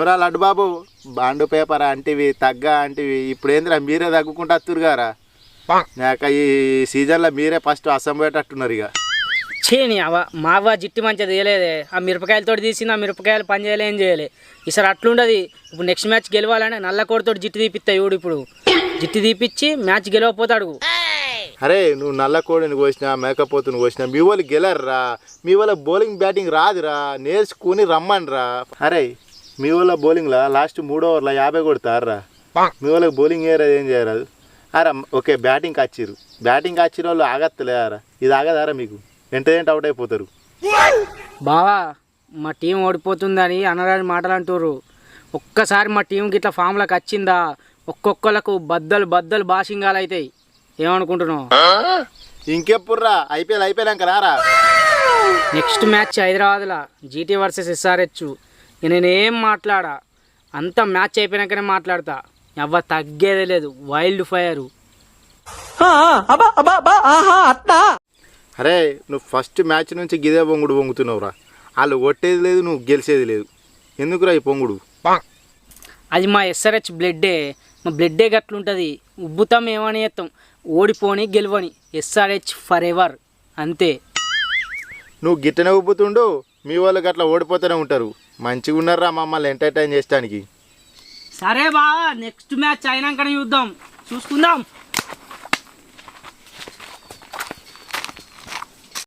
ఎవరా లడ్డు బాబు bond paper అంటివి తగ్గ అంటివి ఇప్పుడు ఏందిరా మీరే తగ్గుకుంటూ వస్తురు గారా నాక ఈ సీజన్లో మీరే ఫస్ట్ అసంబోయేటట్టున్నారు ఇక చేయని అవ మావ జిట్టి మంచిగా తీయలేదే ఆ మిరపకాయలతో తీసింది ఆ మిరపకాయలు పని చేయలే ఏం చేయలే ఈసారి అట్లుండదు ఇప్పుడు నెక్స్ట్ మ్యాచ్ గెలవాలని నల్ల కోడితో జిట్టి తీపిస్తా ఇవుడు ఇప్పుడు జిట్టి తీపిచ్చి మ్యాచ్ గెలవపోతాడు అరే నువ్వు నల్ల కోడిని కోసినా మేకపోతుని కోసినా మీ వాళ్ళు గెలర్రా మీ వాళ్ళ బౌలింగ్ బ్యాటింగ్ రాదురా నేర్చుకుని రమ్మనిరా అరే మీ వాళ్ళ బౌలింగ్లో లాస్ట్ 3 ఓవర్ల 50 కొడతారా మీ వాళ్ళకి బౌలింగ్ వేయరాదు ఏం చేయరాదు అరా ఓకే బ్యాటింగ్కి వచ్చిర్రు బ్యాటింగ్కి వచ్చిన వాళ్ళు ఆగత్తలేరా ఇది ఆగదారా మీకు వెంటనే అవుట్ అయిపోతారు బావా మా టీం ఓడిపోతుందని అనరాని మాటలు అంటారు ఒక్కసారి మా టీంకి ఇట్లా ఫామ్లోకి వచ్చిందా ఒక్కొక్కలకు బద్దలు బాషింగాలు అవుతాయి ఏమనుకుంటున్నావు ఇంకెప్పుడురా ఐపీఎల్ అయిపోయాక రారా నెక్స్ట్ మ్యాచ్ హైదరాబాద్లో జీటీ వర్సెస్ ఎస్ఆర్హెచ్ నేనేం మాట్లాడా అంతా మ్యాచ్ అయిపోయినాకనే మాట్లాడతా ఎవ్వ తగ్గేదే లేదు వైల్డ్ ఫైరు అరే నువ్వు ఫస్ట్ మ్యాచ్ నుంచి గిదే పొంగుడు పొంగుతున్నావురా వాళ్ళు కొట్టేది లేదు నువ్వు గెలిచేది లేదు ఎందుకురా ఈ పొంగుడు అది మా ఎస్ఆర్హెచ్ బ్లడ్డే మా బ్లడ్డే గట్లుంటుంది ఉబ్బుతాం ఏమని చేస్తాం ఓడిపోని గెలవని ఎస్ఆర్హెచ్ ఫర్ ఎవర్ అంతే నువ్వు గిట్టనే ఉబ్బుతుండు మీ వాళ్ళకి అట్లా ఓడిపోతూనే ఉంటారు మంచిగా ఉన్నారా మమ్మల్ని ఎంటర్టైన్ చేయడానికి సరే బావా నెక్స్ట్ మ్యాచ్ అయినాకనే చూద్దాం చూసుకుందాం